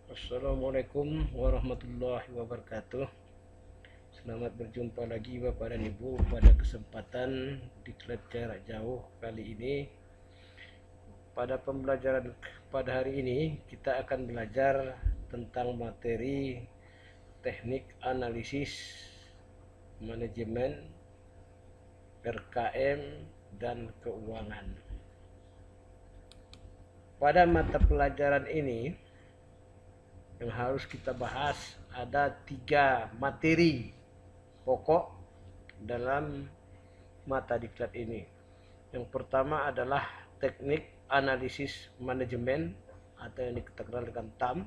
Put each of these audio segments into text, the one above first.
Assalamualaikum warahmatullahi wabarakatuh. Selamat berjumpa lagi Bapak dan Ibu pada kesempatan diklat jarak jauh kali ini. Pada pembelajaran pada hari ini kita akan belajar tentang materi teknik analisis manajemen RKM dan keuangan. Pada mata pelajaran ini yang harus kita bahas ada 3 materi pokok dalam mata diklat ini. Yang pertama adalah teknik analisis manajemen atau yang kita kenal dengan TAM.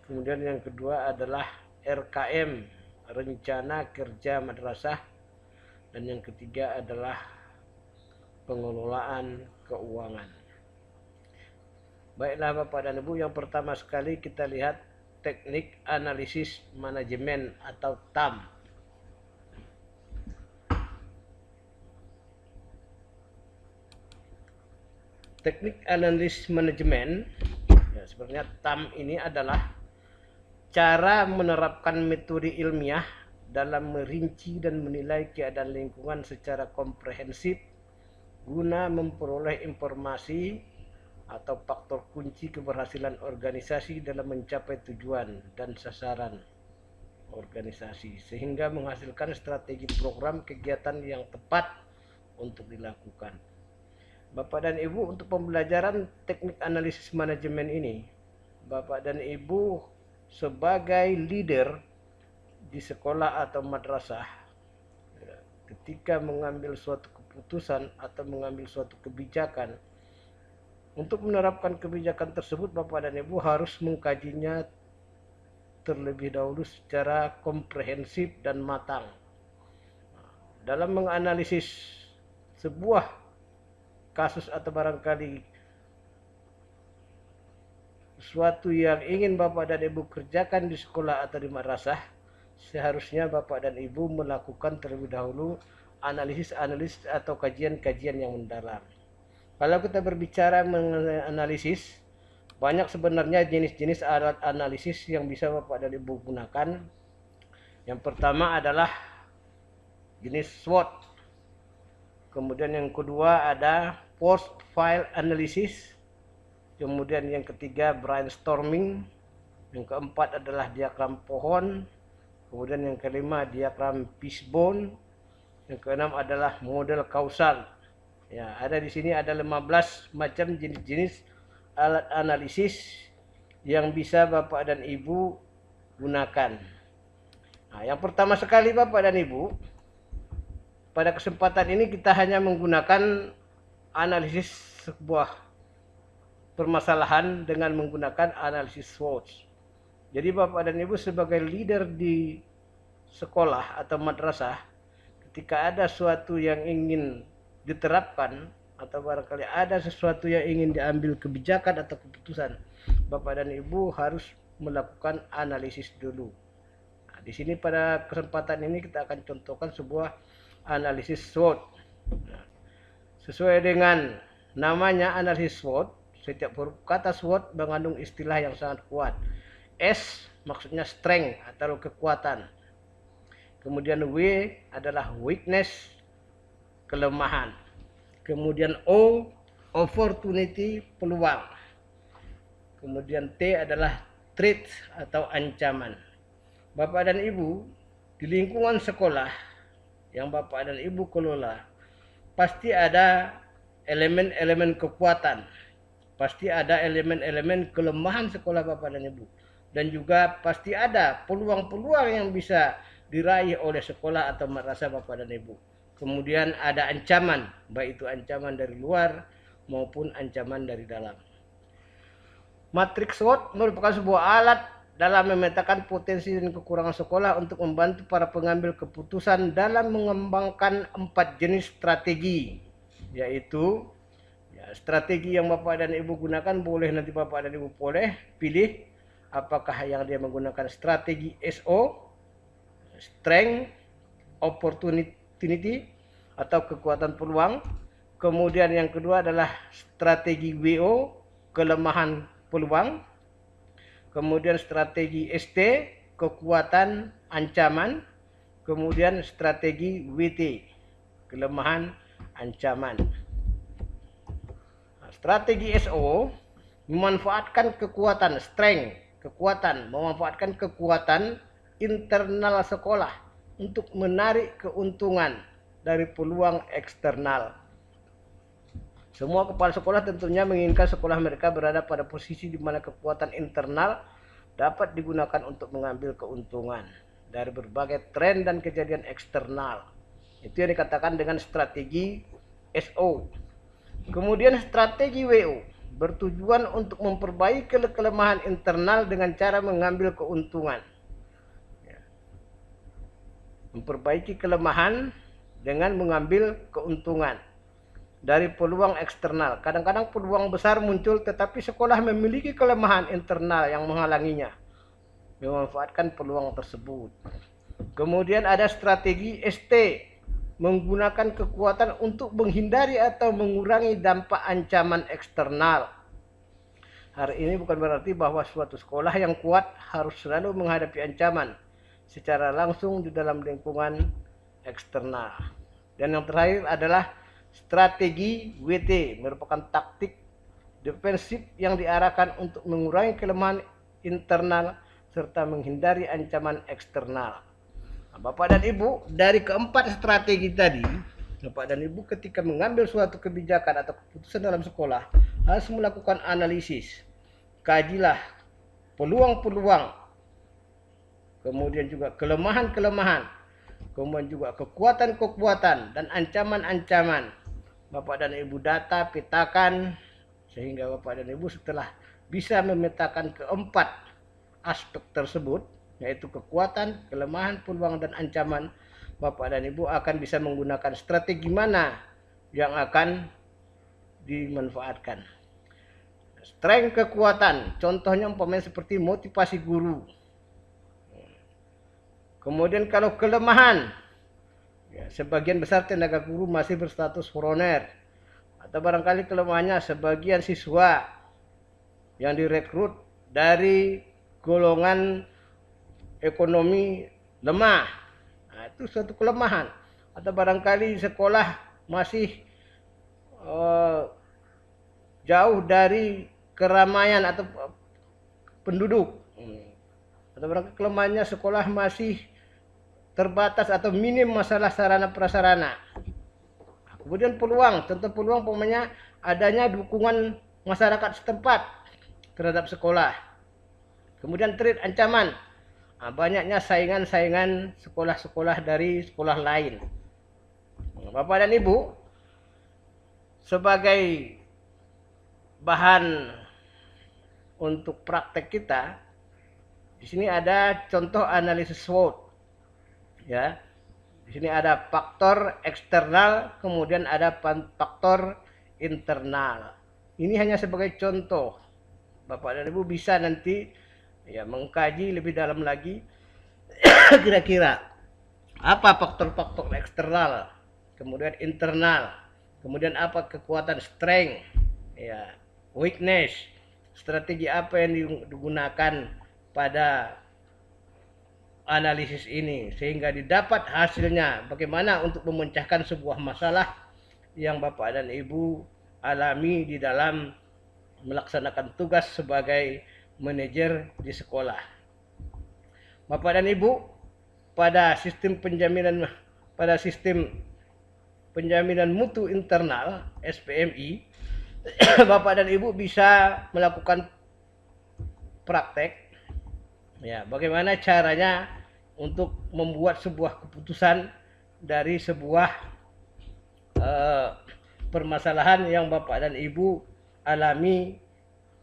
Kemudian yang kedua adalah RKM, rencana kerja madrasah. Dan yang ketiga adalah pengelolaan keuangan. Baiklah Bapak dan Ibu, yang pertama sekali kita lihat teknik analisis manajemen atau TAM. Teknik analisis manajemen, ya sebenarnya TAM ini adalah cara menerapkan metode ilmiah dalam merinci dan menilai keadaan lingkungan secara komprehensif guna memperoleh informasi atau faktor kunci keberhasilan organisasi dalam mencapai tujuan dan sasaran organisasi, sehingga menghasilkan strategi program kegiatan yang tepat untuk dilakukan. Bapak dan Ibu, untuk pembelajaran teknik analisis manajemen ini, Bapak dan Ibu sebagai leader di sekolah atau madrasah, ketika mengambil suatu keputusan atau mengambil suatu kebijakan, untuk menerapkan kebijakan tersebut Bapak dan Ibu harus mengkajinya terlebih dahulu secara komprehensif dan matang. Dalam menganalisis sebuah kasus atau barangkali sesuatu yang ingin Bapak dan Ibu kerjakan di sekolah atau di madrasah, seharusnya Bapak dan Ibu melakukan terlebih dahulu analisis atau kajian-kajian yang mendalam. Kalau kita berbicara mengenai analisis, banyak sebenarnya jenis-jenis alat analisis yang bisa Bapak dan Ibu gunakan. Yang pertama adalah jenis SWOT. Kemudian yang kedua ada post file analysis. Kemudian yang ketiga brainstorming. Yang keempat adalah diagram pohon. Kemudian yang kelima diagram fishbone. Yang keenam adalah model kausal. Ya, ada di sini ada 15 macam jenis-jenis alat analisis yang bisa Bapak dan Ibu gunakan. Nah, yang pertama sekali Bapak dan Ibu, pada kesempatan ini kita hanya menggunakan analisis sebuah permasalahan dengan menggunakan analisis SWOT. Jadi Bapak dan Ibu sebagai leader di sekolah atau madrasah, ketika ada sesuatu yang ingin diterapkan atau barangkali ada sesuatu yang ingin diambil kebijakan atau keputusan, Bapak dan Ibu harus melakukan analisis dulu. Nah, di sini pada kesempatan ini kita akan contohkan sebuah analisis SWOT. Nah, sesuai dengan namanya analisis SWOT, setiap huruf kata SWOT mengandung istilah yang sangat kuat. S maksudnya strength atau kekuatan. Kemudian W adalah weakness, kelemahan. Kemudian O, opportunity, peluang. Kemudian T adalah threat atau ancaman. Bapak dan Ibu, di lingkungan sekolah yang Bapak dan Ibu kelola, pasti ada elemen-elemen kekuatan. Pasti ada elemen-elemen kelemahan sekolah Bapak dan Ibu. Dan juga pasti ada peluang-peluang yang bisa diraih oleh sekolah atau madrasah Bapak dan Ibu. Kemudian ada ancaman, baik itu ancaman dari luar maupun ancaman dari dalam. Matriks SWOT merupakan sebuah alat dalam memetakan potensi dan kekurangan sekolah untuk membantu para pengambil keputusan dalam mengembangkan 4 jenis strategi, yaitu strategi yang Bapak dan Ibu gunakan, boleh nanti Bapak dan Ibu boleh pilih apakah yang dia menggunakan strategi SO, strength, opportunity atau kekuatan peluang. Kemudian yang kedua adalah strategi WO, kelemahan peluang. kemudian strategi ST, kekuatan ancaman, kemudian strategi WT, kelemahan ancaman. Strategi SO memanfaatkan kekuatan, strength, kekuatan, memanfaatkan kekuatan internal sekolah untuk menarik keuntungan dari peluang eksternal. Semua kepala sekolah tentunya menginginkan sekolah mereka berada pada posisi di mana kekuatan internal dapat digunakan untuk mengambil keuntungan dari berbagai tren dan kejadian eksternal. Itu yang dikatakan dengan strategi SO. Kemudian strategi WO bertujuan untuk memperbaiki kelemahan internal dengan cara mengambil keuntungan. Memperbaiki kelemahan dengan mengambil keuntungan dari peluang eksternal. Kadang-kadang peluang besar muncul tetapi sekolah memiliki kelemahan internal yang menghalanginya. Memanfaatkan peluang tersebut. Kemudian ada strategi ST, menggunakan kekuatan untuk menghindari atau mengurangi dampak ancaman eksternal. Hari ini bukan berarti bahwa suatu sekolah yang kuat harus selalu menghadapi ancaman secara langsung di dalam lingkungan eksternal. Dan yang terakhir adalah strategi WT, merupakan taktik defensif yang diarahkan untuk mengurangi kelemahan internal serta menghindari ancaman eksternal. Bapak dan Ibu, dari keempat strategi tadi, Bapak dan Ibu ketika mengambil suatu kebijakan atau keputusan dalam sekolah harus melakukan analisis. Kajilah peluang-peluang, kemudian juga kelemahan-kelemahan, kemudian juga kekuatan-kekuatan dan ancaman-ancaman. Bapak dan Ibu data, petakan, sehingga Bapak dan Ibu setelah bisa memetakan keempat aspek tersebut, yaitu kekuatan, kelemahan, peluang, dan ancaman, Bapak dan Ibu akan bisa menggunakan strategi mana yang akan dimanfaatkan. Strength, kekuatan, contohnya umpamanya seperti motivasi guru. Kemudian kalau kelemahan, ya, sebagian besar tenaga guru masih berstatus honorer. Atau barangkali kelemahannya sebagian siswa yang direkrut dari golongan ekonomi lemah. Nah, itu suatu kelemahan. Atau barangkali sekolah masih jauh dari keramaian atau penduduk. Atau barangkali kelemahannya sekolah masih terbatas atau minim masalah sarana prasarana. Kemudian peluang, contoh peluang umpamanya adanya dukungan masyarakat setempat terhadap sekolah. Kemudian trait ancaman, banyaknya saingan-saingan sekolah-sekolah dari sekolah lain. Bapak dan Ibu, sebagai bahan untuk praktek kita, di sini ada contoh analisis SWOT. Ya, di sini ada faktor eksternal, kemudian ada faktor internal. Ini hanya sebagai contoh. Bapak dan Ibu bisa nanti ya mengkaji lebih dalam lagi kira-kira apa faktor-faktor eksternal, kemudian internal, kemudian apa kekuatan strength, ya, weakness, strategi apa yang digunakan pada analisis ini sehingga didapat hasilnya bagaimana untuk memecahkan sebuah masalah yang Bapak dan Ibu alami di dalam melaksanakan tugas sebagai manajer di sekolah. Bapak dan Ibu, pada sistem penjaminan mutu internal SPMI, Bapak dan Ibu bisa melakukan praktek. Ya, bagaimana caranya untuk membuat sebuah keputusan dari sebuah permasalahan yang Bapak dan Ibu alami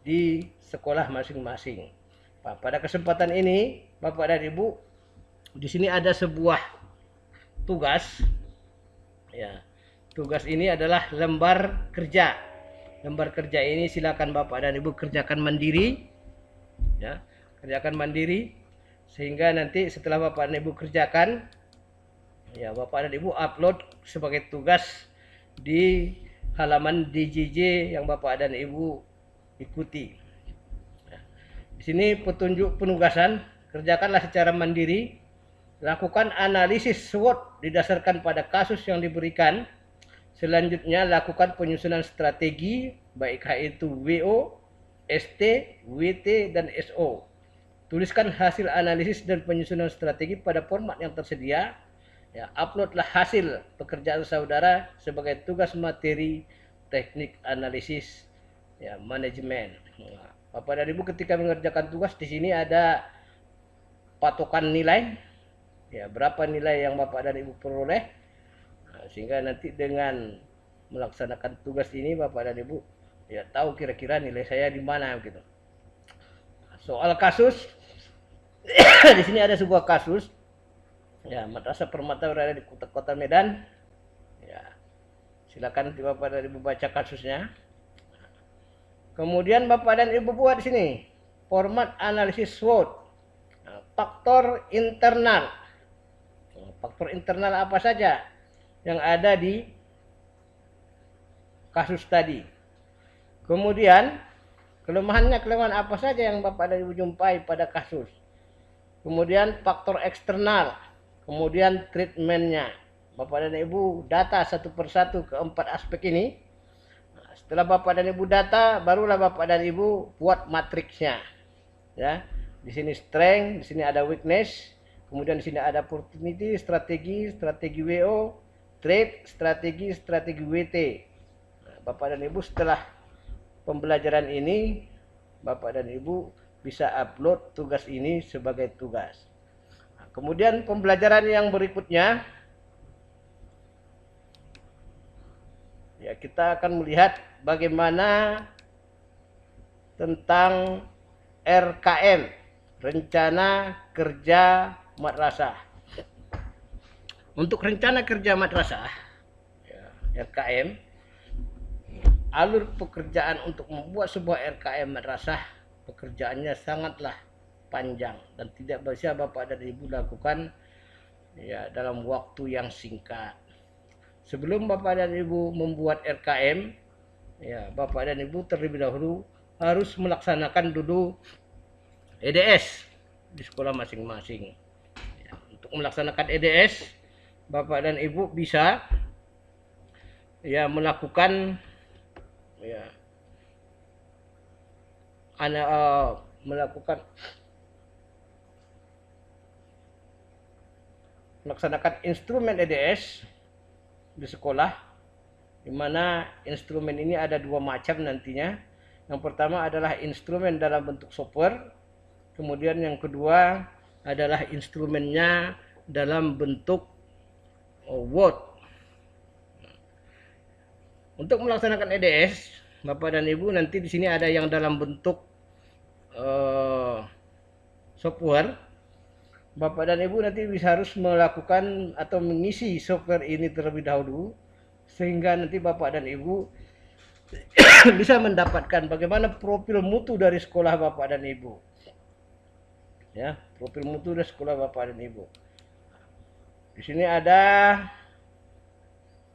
di sekolah masing-masing. Pada kesempatan ini, Bapak dan Ibu, di sini ada sebuah tugas. Ya, tugas ini adalah lembar kerja. Lembar kerja ini silakan Bapak dan Ibu kerjakan mandiri. Ya, kerjakan mandiri sehingga nanti setelah Bapak dan Ibu kerjakan, ya Bapak dan Ibu upload sebagai tugas di halaman DJJ yang Bapak dan Ibu ikuti. Di sini petunjuk penugasan, kerjakanlah secara mandiri, lakukan analisis SWOT didasarkan pada kasus yang diberikan. Selanjutnya lakukan penyusunan strategi, baik itu WO, ST, WT, dan SO. Tuliskan hasil analisis dan penyusunan strategi pada format yang tersedia. Ya, uploadlah hasil pekerjaan saudara sebagai tugas materi teknik analisis ya, manajemen. Nah, Bapak dan Ibu ketika mengerjakan tugas di sini ada patokan nilai. Ya, berapa nilai yang Bapak dan Ibu peroleh. Nah, sehingga nanti dengan melaksanakan tugas ini Bapak dan Ibu ya tahu kira-kira nilai saya di mana gitu. Soal kasus di sini ada sebuah kasus. Ya, Madrasah Permata berada di kota Medan. Ya, silakan nanti Bapak dan Ibu baca kasusnya. Kemudian Bapak dan Ibu buat di sini format analisis SWOT. Nah, faktor internal. Faktor internal apa saja yang ada di kasus tadi. Kemudian kelemahan apa saja yang Bapak dan Ibu jumpai pada kasus. Kemudian faktor eksternal. Kemudian treatmentnya. Bapak dan Ibu data satu persatu keempat aspek ini. Nah, setelah Bapak dan Ibu data, barulah Bapak dan Ibu buat matriksnya. Ya, di sini strength, di sini ada weakness, kemudian di sini ada opportunity, strategi WO, trade, strategi WT. Nah, Bapak dan Ibu setelah pembelajaran ini, Bapak dan Ibu bisa upload tugas ini sebagai tugas. Kemudian pembelajaran yang berikutnya, ya kita akan melihat bagaimana tentang RKM, Rencana Kerja Madrasah. Untuk rencana kerja madrasah, ya, RKM, alur pekerjaan untuk membuat sebuah RKM madrasah, pekerjaannya sangatlah panjang dan tidak bisa Bapak dan Ibu lakukan ya dalam waktu yang singkat. Sebelum Bapak dan Ibu membuat RKM, ya Bapak dan Ibu terlebih dahulu harus melaksanakan dulu EDS di sekolah masing-masing. Ya, untuk melaksanakan EDS, Bapak dan Ibu bisa ya melakukan ya melaksanakan instrumen EDS di sekolah, di mana instrumen ini ada dua macam nantinya. Yang pertama adalah instrumen dalam bentuk software, kemudian yang kedua adalah instrumennya dalam bentuk Word. Untuk melaksanakan EDS, Bapak dan Ibu nanti di sini ada yang dalam bentuk software. Bapak dan Ibu nanti harus melakukan atau mengisi software ini terlebih dahulu, sehingga nanti Bapak dan Ibu bisa mendapatkan bagaimana profil mutu dari sekolah Bapak dan Ibu. Ya, profil mutu dari sekolah Bapak dan Ibu. Di sini ada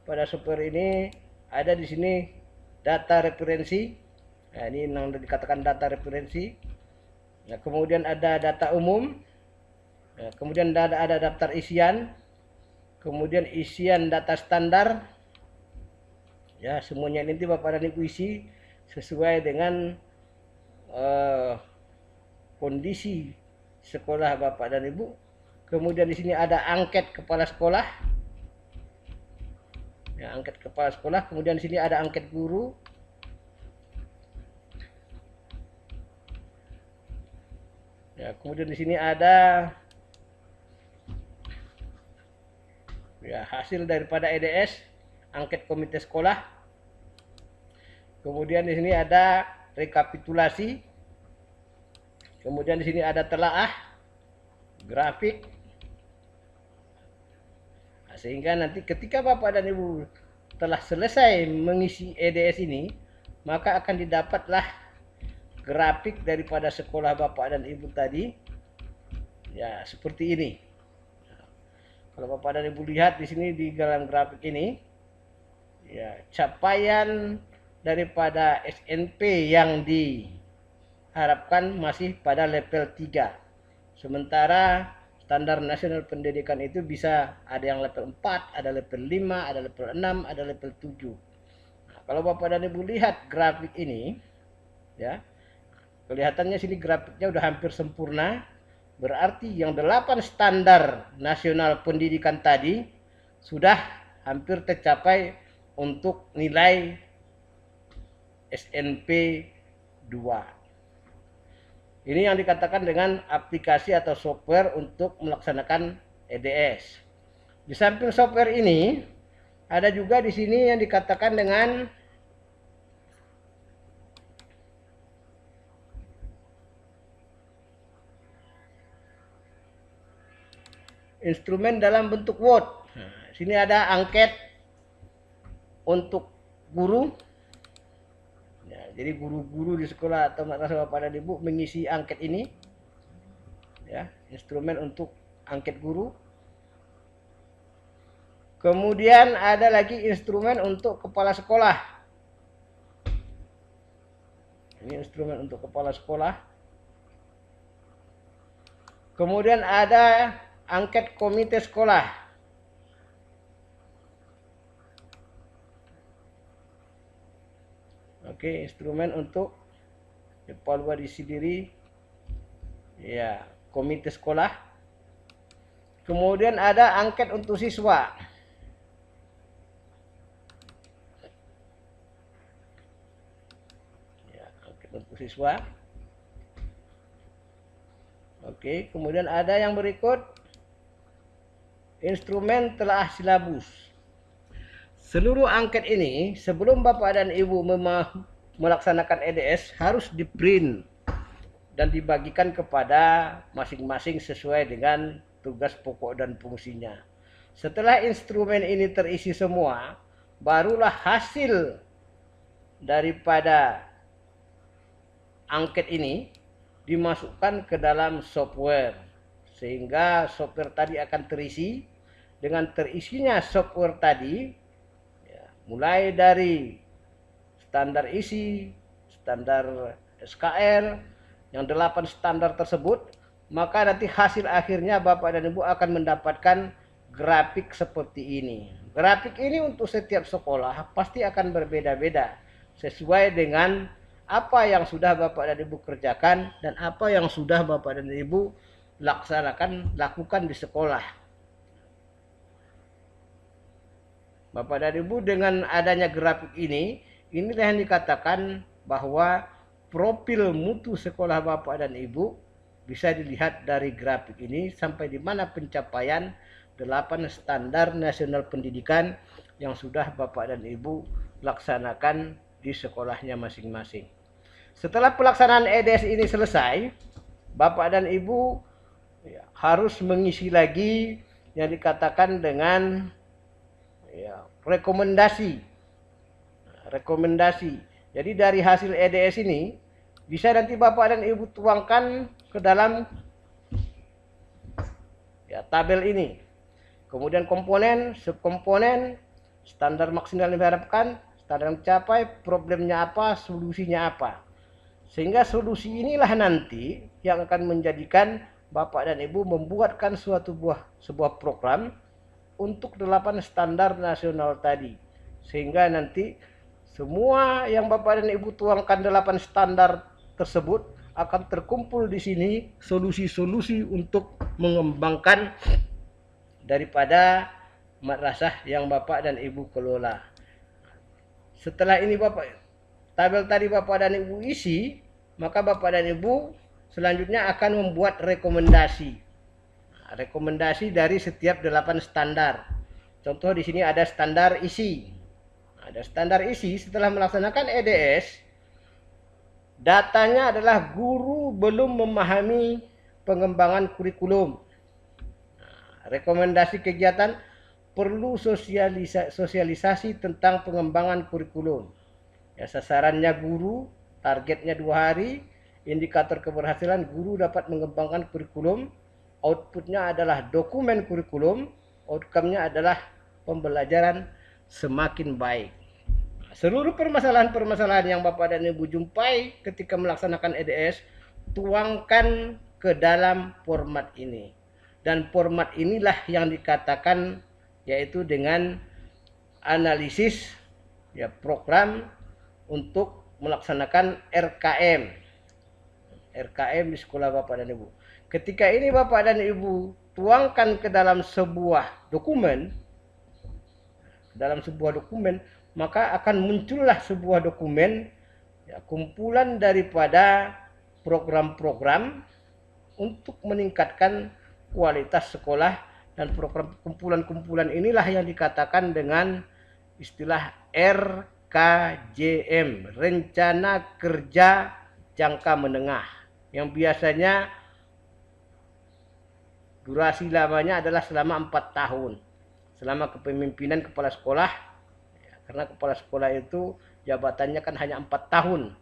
pada software ini ada di sini data referensi. Nah, ini yang dikatakan data referensi. Nah, kemudian ada data umum. Nah, kemudian ada daftar isian, kemudian isian data standar. Ya, semuanya nanti Bapak dan Ibu isi sesuai dengan kondisi sekolah Bapak dan Ibu. Kemudian di sini ada angket kepala sekolah. Ya, angket kepala sekolah. Kemudian di sini ada angket guru. Ya, kemudian di sini ada ya hasil daripada EDS, angket komite sekolah. Kemudian di sini ada rekapitulasi. Kemudian di sini ada telaah, grafik. Nah, sehingga nanti ketika Bapak dan Ibu telah selesai mengisi EDS ini, maka akan didapatlah grafik daripada sekolah Bapak dan Ibu tadi. Ya, seperti ini. Kalau Bapak dan Ibu lihat di sini di dalam grafik ini, ya capaian daripada SNP yang harapkan masih pada level 3. Sementara standar nasional pendidikan itu bisa ada yang level 4, ada level 5, ada level 6, ada level 7. Nah, kalau Bapak dan Ibu lihat grafik ini, ya, kelihatannya sini grafiknya udah hampir sempurna. Berarti yang 8 standar nasional pendidikan tadi sudah hampir tercapai untuk nilai SNP 2. Ini yang dikatakan dengan aplikasi atau software untuk melaksanakan EDS. Di samping software ini, ada juga di sini yang dikatakan dengan instrumen dalam bentuk Word. Nah, sini ada angket untuk guru. Ya, jadi guru-guru di sekolah atau madrasah Bapak dan Ibu mengisi angket ini. Ya, instrumen untuk angket guru. Kemudian ada lagi instrumen untuk kepala sekolah. Ini instrumen untuk kepala sekolah. Kemudian ada angket komite sekolah. Oke, instrumen untuk evaluasi diri, ya, komite sekolah. Kemudian ada angket untuk siswa. Ya, angket untuk siswa. Oke, kemudian ada yang berikut, instrumen telaah silabus. Seluruh angket ini sebelum Bapak dan Ibu melaksanakan EDS harus di-print dan dibagikan kepada masing-masing sesuai dengan tugas pokok dan fungsinya. Setelah instrumen ini terisi semua, barulah hasil daripada angket ini dimasukkan ke dalam software. Sehingga software tadi akan terisi. Dengan terisinya software tadi, mulai dari standar isi, standar SKL, yang 8 standar tersebut, maka nanti hasil akhirnya Bapak dan Ibu akan mendapatkan grafik seperti ini. Grafik ini untuk setiap sekolah pasti akan berbeda-beda sesuai dengan apa yang sudah Bapak dan Ibu kerjakan dan apa yang sudah Bapak dan Ibu lakukan di sekolah. Bapak dan Ibu, dengan adanya grafik ini, inilah yang dikatakan bahwa profil mutu sekolah Bapak dan Ibu bisa dilihat dari grafik ini sampai di mana pencapaian 8 standar nasional pendidikan yang sudah Bapak dan Ibu laksanakan di sekolahnya masing-masing. Setelah pelaksanaan EDS ini selesai, Bapak dan Ibu harus mengisi lagi yang dikatakan dengan rekomendasi. Jadi dari hasil EDS ini bisa nanti Bapak dan Ibu tuangkan ke dalam tabel ini. Kemudian komponen, subkomponen, standar maksimal yang diharapkan, standar yang dicapai, problemnya apa, solusinya apa. Sehingga solusi inilah nanti yang akan menjadikan Bapak dan Ibu membuatkan sebuah program untuk 8 standar nasional tadi. Sehingga nanti semua yang Bapak dan Ibu tuangkan 8 standar tersebut akan terkumpul di sini solusi-solusi untuk mengembangkan daripada madrasah yang Bapak dan Ibu kelola. Setelah ini tabel tadi Bapak dan Ibu isi, maka Bapak dan Ibu selanjutnya akan membuat rekomendasi. Rekomendasi dari setiap 8 standar. Contoh di sini ada standar isi. Ada standar isi setelah melaksanakan EDS, datanya adalah guru belum memahami pengembangan kurikulum. Rekomendasi kegiatan perlu sosialisasi tentang pengembangan kurikulum. Ya, sasarannya guru, targetnya 2 hari, indikator keberhasilan guru dapat mengembangkan kurikulum. Outputnya adalah dokumen kurikulum, outcome-nya adalah pembelajaran semakin baik. Seluruh permasalahan-permasalahan yang Bapak dan Ibu jumpai ketika melaksanakan EDS, tuangkan ke dalam format ini. Dan format inilah yang dikatakan yaitu dengan analisis ya program untuk melaksanakan RKM. RKM di sekolah Bapak dan Ibu. Ketika ini Bapak dan Ibu tuangkan ke dalam sebuah dokumen, maka akan muncullah sebuah dokumen ya, kumpulan daripada program-program untuk meningkatkan kualitas sekolah, dan program kumpulan-kumpulan inilah yang dikatakan dengan istilah RKJM, Rencana Kerja Jangka Menengah, yang biasanya durasi lamanya adalah selama 4 tahun selama kepemimpinan kepala sekolah. Karena kepala sekolah itu jabatannya kan hanya 4 tahun.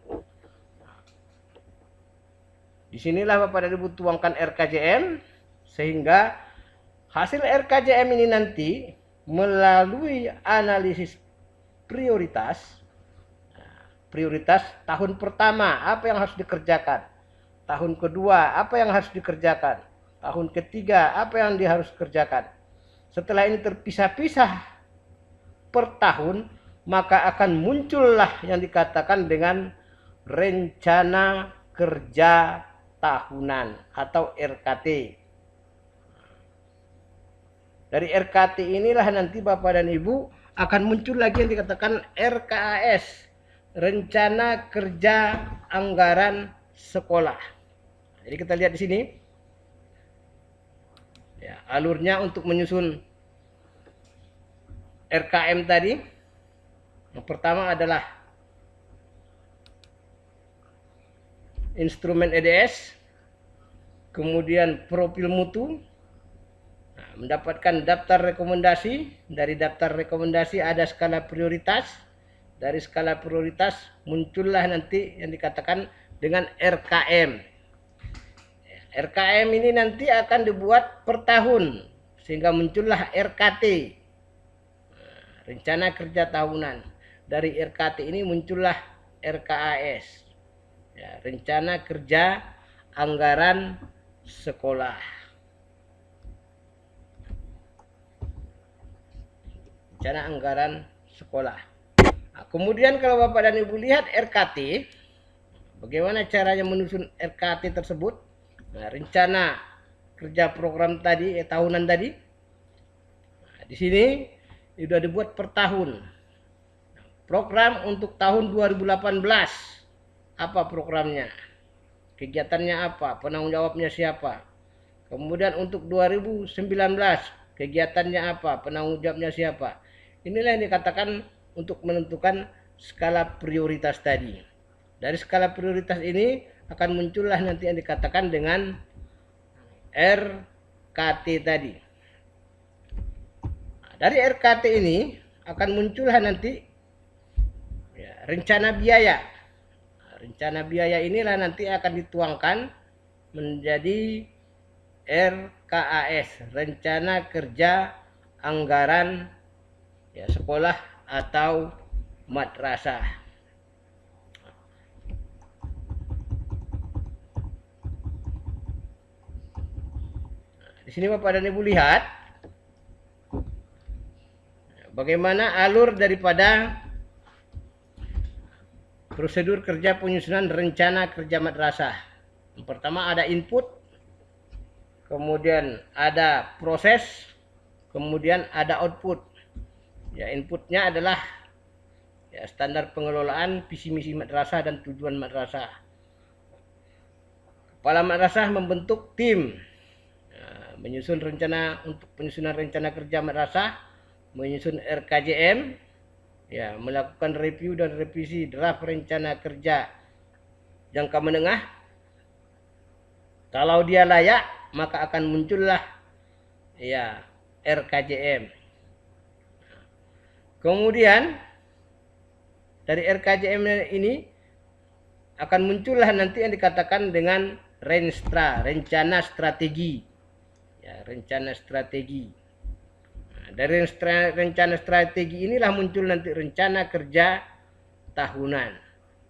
Disinilah Bapak dan Ibu tuangkan RKJM, sehingga hasil RKJM ini nanti melalui analisis prioritas tahun pertama apa yang harus dikerjakan, tahun kedua apa yang harus dikerjakan, tahun ketiga apa yang harus dikerjakan. Setelah ini terpisah-pisah per tahun, maka akan muncullah yang dikatakan dengan rencana kerja tahunan atau RKT. Dari RKT inilah nanti Bapak dan Ibu akan muncul lagi yang dikatakan RKAS, Rencana Kerja Anggaran Sekolah. Jadi kita lihat di sini ya, alurnya untuk menyusun RKM tadi. Yang pertama adalah instrumen EDS, kemudian profil mutu, mendapatkan daftar rekomendasi. Dari daftar rekomendasi ada skala prioritas. Dari skala prioritas muncullah nanti yang dikatakan dengan RKM. RKM ini nanti akan dibuat per tahun, sehingga muncullah RKT, Rencana Kerja Tahunan. Dari RKT ini muncullah RKAS, ya, Rencana Kerja Anggaran Sekolah. Rencana Anggaran Sekolah. Nah, kemudian kalau Bapak dan Ibu lihat RKT, bagaimana caranya menyusun RKT tersebut? Nah, rencana kerja program tadi, tahunan tadi. Nah, di sini sudah dibuat per tahun. Program untuk tahun 2018, apa programnya? Kegiatannya apa? Penanggung jawabnya siapa? Kemudian untuk 2019, kegiatannya apa? Penanggung jawabnya siapa? Inilah yang dikatakan untuk menentukan skala prioritas tadi. Dari skala prioritas ini akan muncullah nanti yang dikatakan dengan RKT tadi. Nah, dari RKT ini akan muncullah nanti ya, rencana biaya. Nah, rencana biaya inilah nanti akan dituangkan menjadi RKAS, Rencana Kerja Anggaran ya, Sekolah atau Madrasah. Di sini Bapak dan Ibu lihat bagaimana alur daripada prosedur kerja penyusunan rencana kerja madrasah. Yang pertama ada input, kemudian ada proses, kemudian ada output. Ya, inputnya adalah ya, standar pengelolaan, visi misi madrasah dan tujuan madrasah. Kepala madrasah membentuk tim, menyusun rencana untuk penyusunan rencana kerja madrasah, menyusun RKJM, ya, melakukan review dan revisi draft rencana kerja jangka menengah. Kalau dia layak, maka akan muncullah ya RKJM. Kemudian dari RKJM ini akan muncullah nanti yang dikatakan dengan Renstra, rencana strategi. Ya, rencana strategi. Nah, dari rencana strategi inilah muncul nanti rencana kerja tahunan.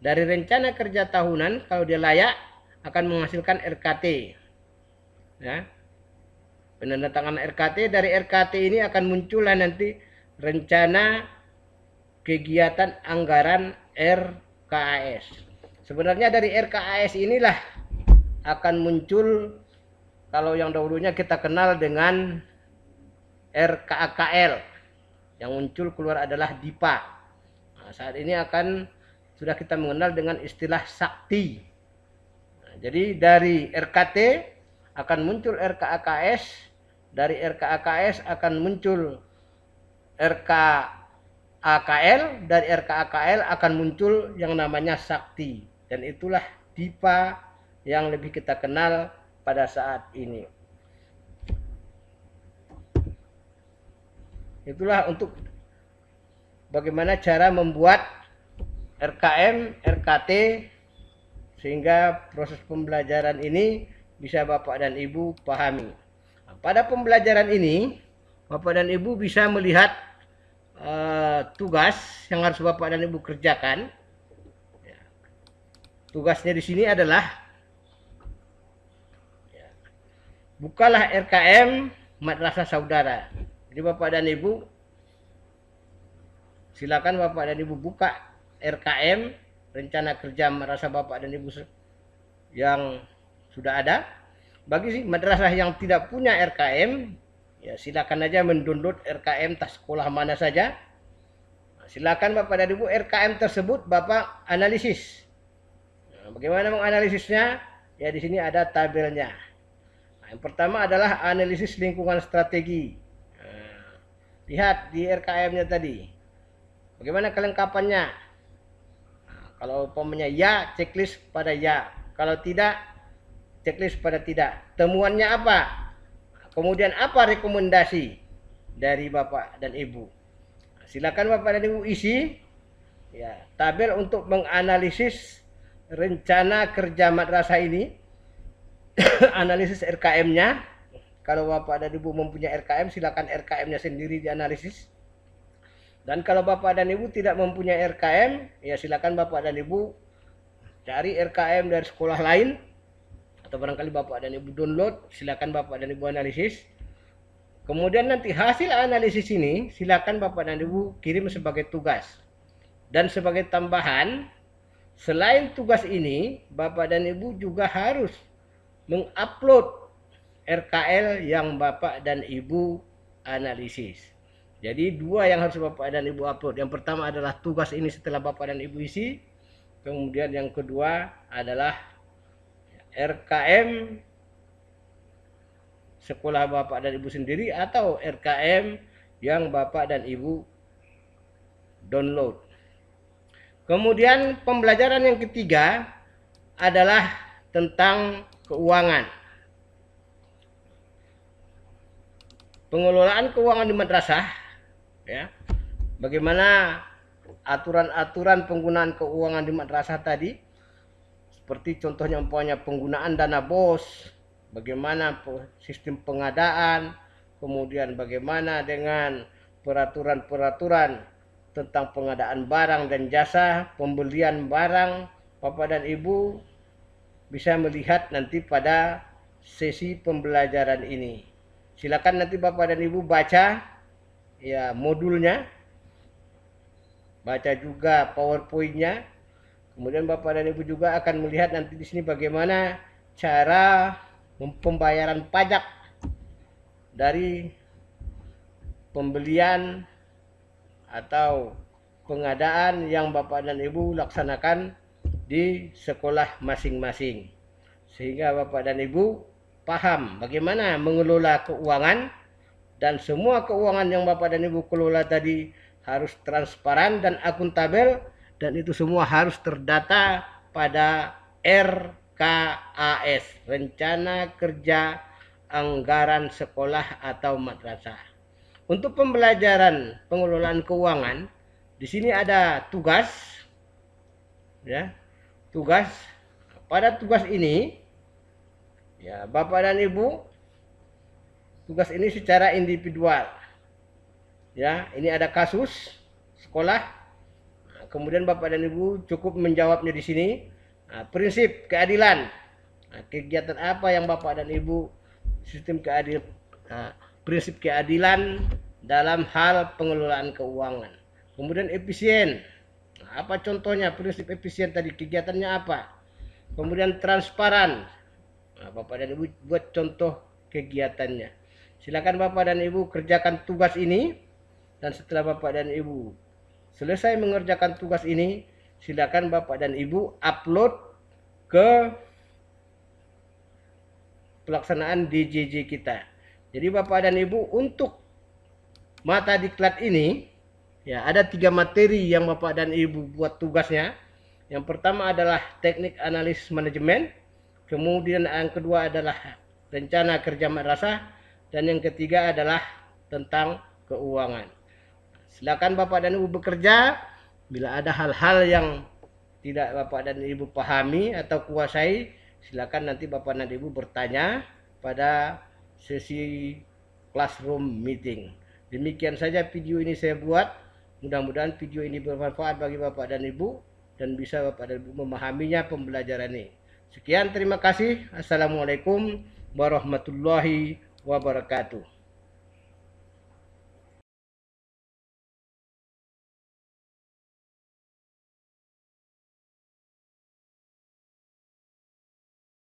Dari rencana kerja tahunan, kalau dia layak, akan menghasilkan RKT. Ya. Penandatanganan RKT, dari RKT ini akan muncullah nanti rencana kegiatan anggaran RKAS. Sebenarnya dari RKAS inilah akan muncul, kalau yang dahulunya kita kenal dengan RKAKL, yang muncul keluar adalah DIPA. Nah, saat ini sudah kita mengenal dengan istilah sakti. Nah, jadi dari RKT akan muncul RKAKS, dari RKAKS akan muncul RKAKL, dari RKAKL akan muncul yang namanya sakti, dan itulah DIPA yang lebih kita kenal pada saat ini. Itulah untuk bagaimana cara membuat RKM, RKT, sehingga proses pembelajaran ini bisa Bapak dan Ibu pahami. Nah, pada pembelajaran ini, Bapak dan Ibu bisa melihat tugas yang harus Bapak dan Ibu kerjakan. Tugasnya di sini adalah bukalah RKM Madrasah Saudara. Jadi Bapak dan Ibu, silakan Bapak dan Ibu buka RKM, rencana kerja madrasah Bapak dan Ibu yang sudah ada. Bagi madrasah yang tidak punya RKM, ya silakan aja mendownload RKM tas sekolah mana saja. Silakan Bapak dan Ibu RKM tersebut Bapak analisis. Nah, bagaimana menganalisisnya? Ya di sini ada tabelnya. Nah, yang pertama adalah analisis lingkungan strategi. Lihat di RKM-nya tadi. Bagaimana kelengkapannya? Nah, kalau umpamanya ya, checklist pada ya. Kalau tidak, checklist pada tidak. Temuannya apa? Nah, kemudian apa rekomendasi dari Bapak dan Ibu? Nah, silakan Bapak dan Ibu isi ya tabel untuk menganalisis rencana kerja madrasah ini. Analisis RKM-nya. Kalau Bapak dan Ibu mempunyai RKM, silakan RKM-nya sendiri dianalisis. Dan kalau Bapak dan Ibu tidak mempunyai RKM, ya silakan Bapak dan Ibu cari RKM dari sekolah lain, atau barangkali Bapak dan Ibu download, silakan Bapak dan Ibu analisis. Kemudian nanti hasil analisis ini silakan Bapak dan Ibu kirim sebagai tugas. Dan sebagai tambahan, selain tugas ini, Bapak dan Ibu juga harus mengupload RKL yang Bapak dan Ibu analisis. Jadi dua yang harus Bapak dan Ibu upload. Yang pertama adalah tugas ini setelah Bapak dan Ibu isi. Kemudian yang kedua adalah RKM sekolah Bapak dan Ibu sendiri atau RKM yang Bapak dan Ibu download. Kemudian pembelajaran yang ketiga adalah tentang keuangan. Pengelolaan keuangan di madrasah, ya. Bagaimana aturan-aturan penggunaan keuangan di madrasah tadi, seperti contohnya umpamanya penggunaan dana BOS, bagaimana sistem pengadaan, kemudian bagaimana dengan peraturan-peraturan tentang pengadaan barang dan jasa, pembelian barang. Bapak dan Ibu bisa melihat nanti pada sesi pembelajaran ini. Silakan nanti Bapak dan Ibu baca ya modulnya, baca juga PowerPoint-nya. Kemudian Bapak dan Ibu juga akan melihat nanti di sini bagaimana cara pembayaran pajak dari pembelian atau pengadaan yang Bapak dan Ibu laksanakan di sekolah masing-masing. Sehingga Bapak dan Ibu paham bagaimana mengelola keuangan, dan semua keuangan yang Bapak dan Ibu kelola tadi harus transparan dan akuntabel, dan itu semua harus terdata pada RKAS, Rencana Kerja Anggaran Sekolah atau Madrasah. Untuk pembelajaran pengelolaan keuangan, di sini ada tugas, ya, tugas. Pada tugas ini, ya, Bapak dan Ibu, tugas ini secara individual. Ya, ini ada kasus sekolah. Nah, kemudian Bapak dan Ibu cukup menjawabnya di sini. Prinsip keadilan. Kegiatan apa yang Bapak dan Ibu prinsip keadilan dalam hal pengelolaan keuangan. Kemudian efisien. Apa contohnya prinsip efisien tadi? Kegiatannya apa? Kemudian transparan. Bapak dan Ibu buat contoh kegiatannya. Silakan Bapak dan Ibu kerjakan tugas ini, dan setelah Bapak dan Ibu selesai mengerjakan tugas ini, silakan Bapak dan Ibu upload ke pelaksanaan DJJ kita. Jadi Bapak dan Ibu untuk mata diklat ini, ya ada 3 materi yang Bapak dan Ibu buat tugasnya. Yang pertama adalah teknik analis manajemen, kemudian yang kedua adalah rencana kerja madrasah, dan yang ketiga adalah tentang keuangan. Silakan Bapak dan Ibu bekerja. Bila ada hal-hal yang tidak Bapak dan Ibu pahami atau kuasai, silakan nanti Bapak dan Ibu bertanya pada sesi classroom meeting. Demikian saja video ini saya buat. Mudah-mudahan video ini bermanfaat bagi Bapak dan Ibu dan bisa Bapak dan Ibu memahaminya pembelajaran ini. Sekian, terima kasih. Assalamualaikum warahmatullahi wabarakatuh.